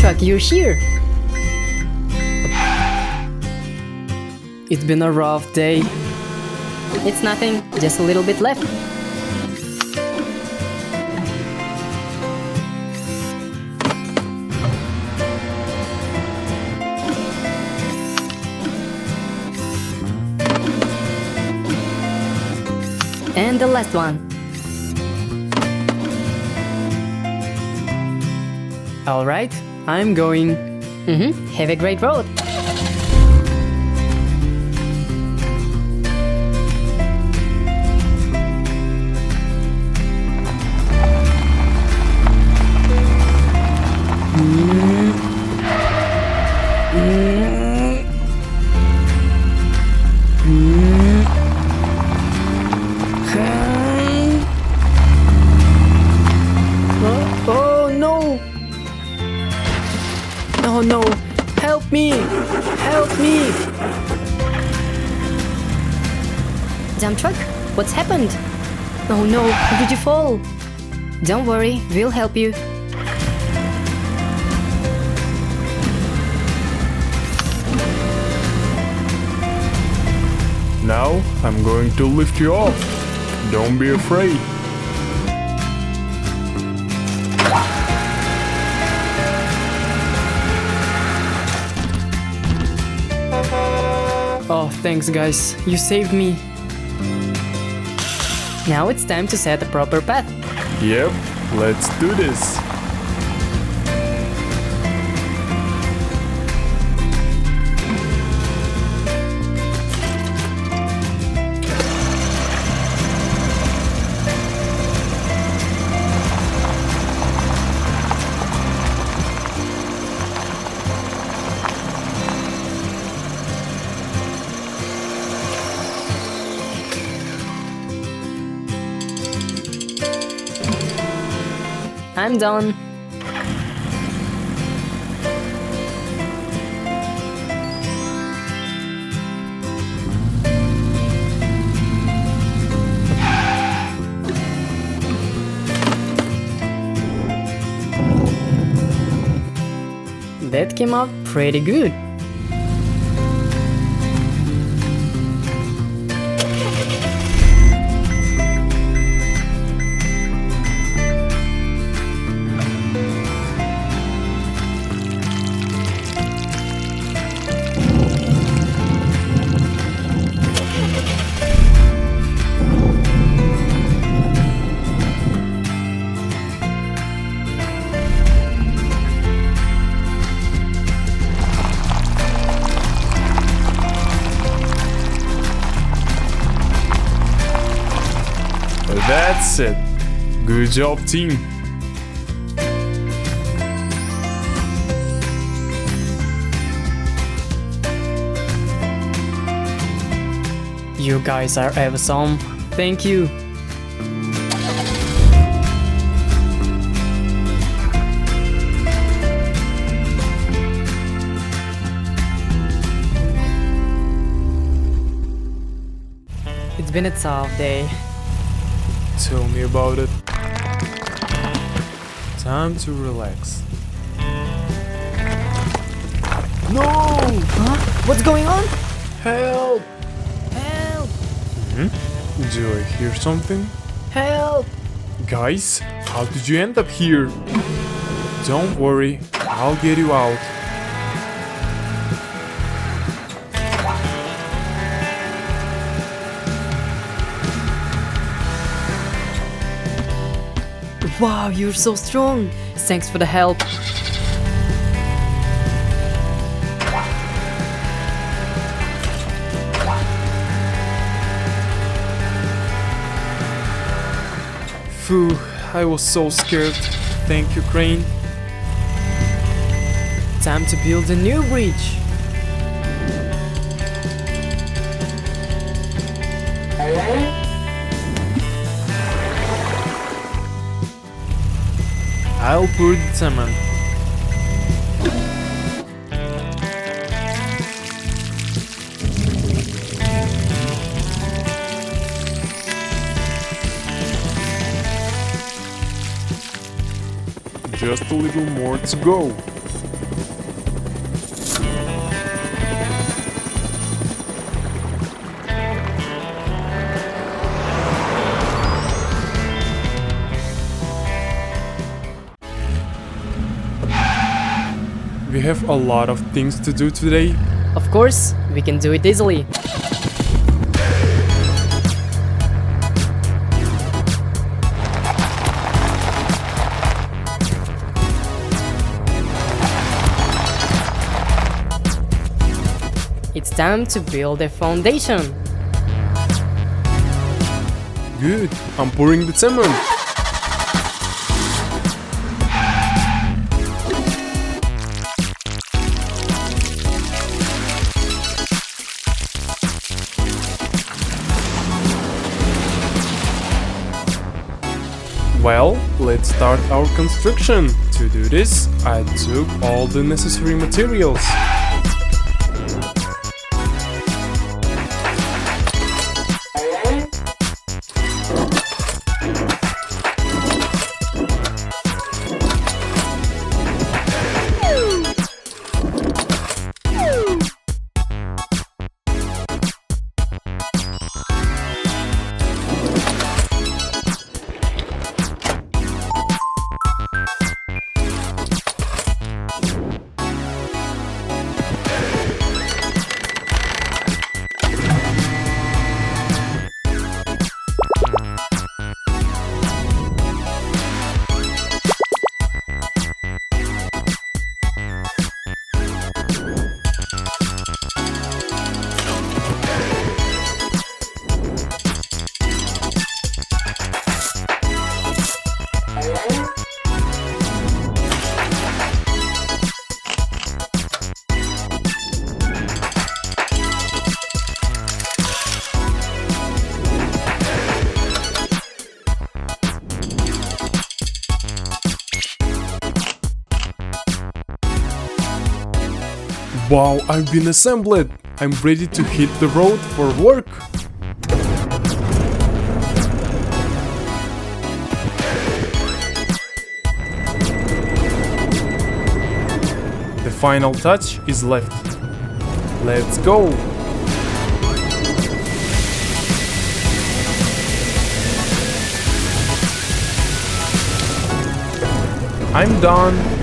truck, you're here. It's been a rough day. It's nothing, just a little bit left. And the last one. Alright, I'm going. Have a great road. Oh no! Oh no! Help me! Help me! Dump truck? What's happened? Oh no! How did you fall? Don't worry, we'll help you. Now I'm going to lift you up. Don't be afraid. Oh, thanks guys, you saved me. Now it's time to set a proper path. Yep, let's do this. I'm done. That came out pretty good. That's it. Good job, team. You guys are awesome. Thank you. It's been a tough day. Tell me about it. Time to relax. No! Huh? What's going on? Help! Help! Do I hear something? Help! Guys, how did you end up here? Don't worry, I'll get you out. Wow, you're so strong. Thanks for the help. Phew, I was so scared. Thank you, Crane. Time to build a new bridge. I'll pour the cement. Just a little more to go. we have a lot of things to do today. Of course, we can do it easily. It's time to build a foundation. Good, I'm pouring the cement. Well, let's start our construction. To do this, I took all the necessary materials. Wow, I've been assembled! I'm ready to hit the road for work! The final touch is left. Let's go! I'm done!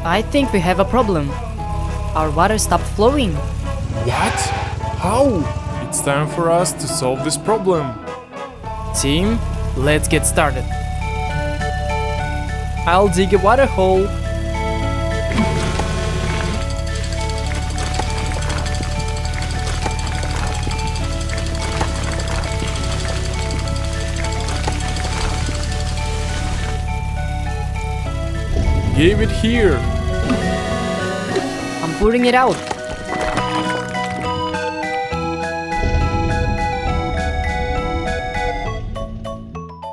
I think we have a problem. Our water stopped flowing. What? How? It's time for us to solve this problem. Team, let's get started. I'll dig a water hole. Give it here. I'm pouring it out.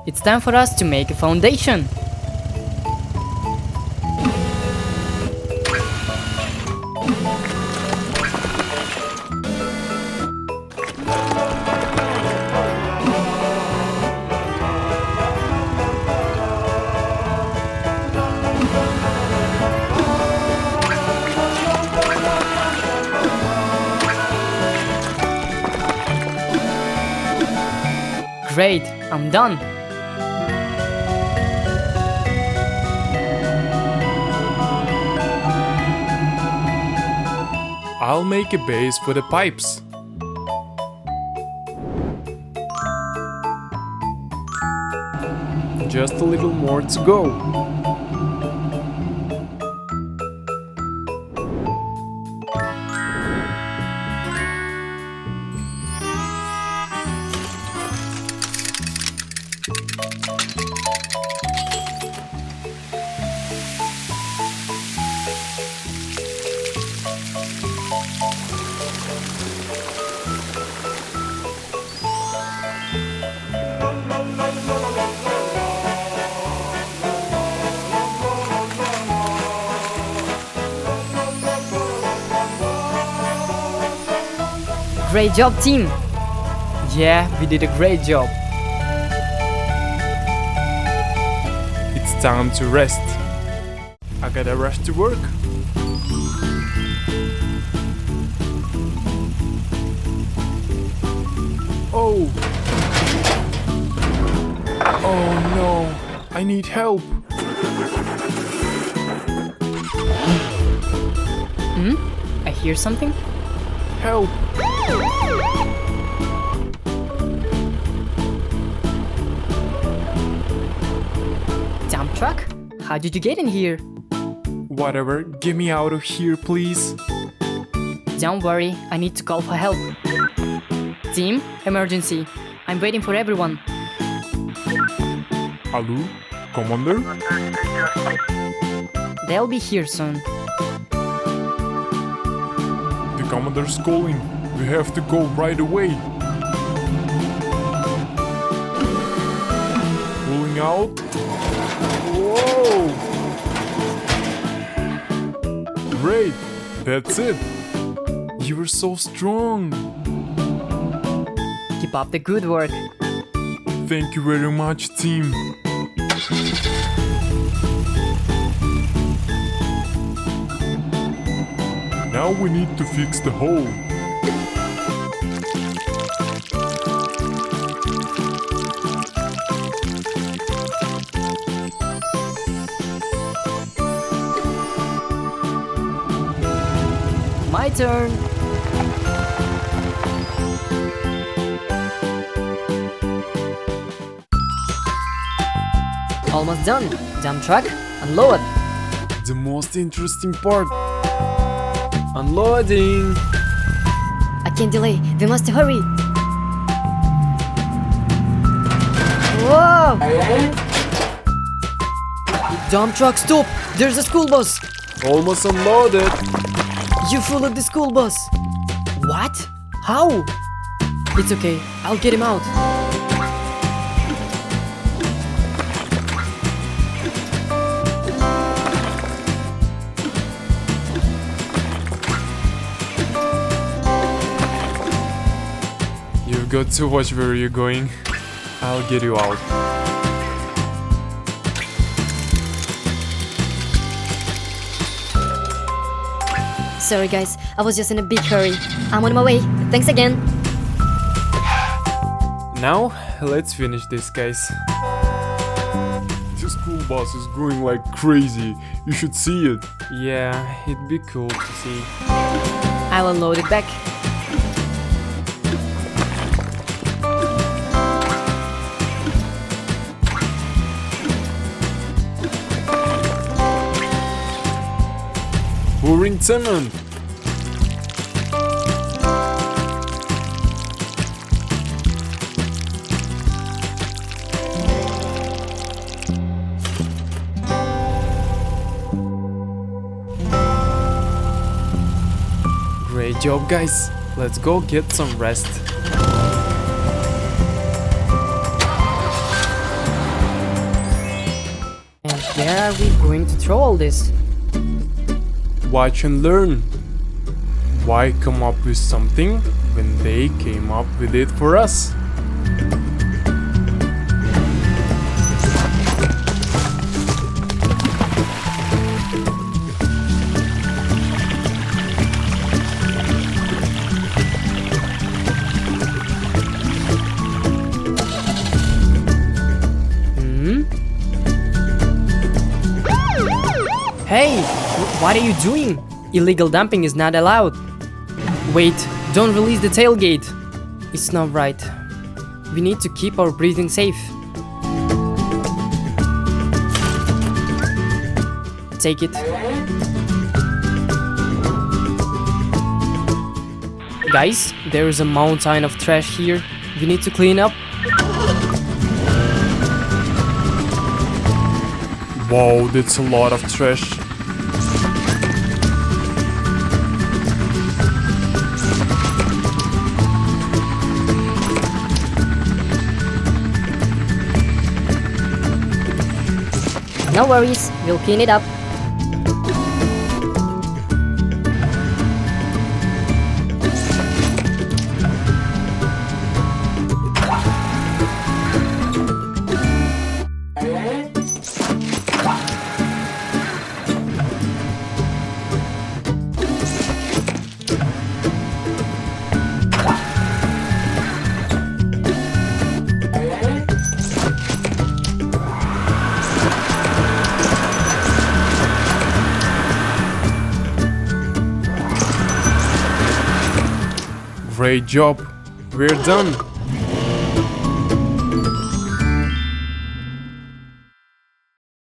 It's time for us to make a foundation. Great, I'm done. I'll make a base for the pipes. Just a little more to go. Great job, team. Yeah, we did a great job. It's time to rest. I gotta rush to work. Oh! Oh no! I need help! I hear something. Help! Dump truck? How did you get in here? Whatever, get me out of here, please. Don't worry, I need to call for help. Team, emergency. I'm waiting for everyone. Hello? Commander? They'll be here soon. The commander's calling. We have to go right away. Pulling out. Whoa! Great! That's it! You were so strong! Keep up the good work. Thank you very much, team. Now we need to fix the hole. My turn. Almost done. Dump truck, unload. The most interesting part. Unloading. I can't delay. We must hurry. Whoa! Dump truck, stop! There's a school bus. Almost unloaded. You fooled the school bus. What? How? It's okay. I'll get him out. You've got to watch where you're going. I'll get you out. Sorry guys, I was just in a big hurry. I'm on my way. Thanks again. Now, let's finish this, guys. The school bus is going like crazy. You should see it. Yeah, it'd be cool to see. I'll unload it back. Pouring cement. Great job, guys. Let's go get some rest. And where are we going to throw all this? Watch and learn. Why come up with something when they came up with it for us? Hey! What are you doing? Illegal dumping is not allowed. Wait, don't release the tailgate. It's not right. We need to keep our breathing safe. Take it. Guys, there is a mountain of trash here. We need to clean up. Wow, that's a lot of trash. No worries, we'll clean it up. Great job. We're done.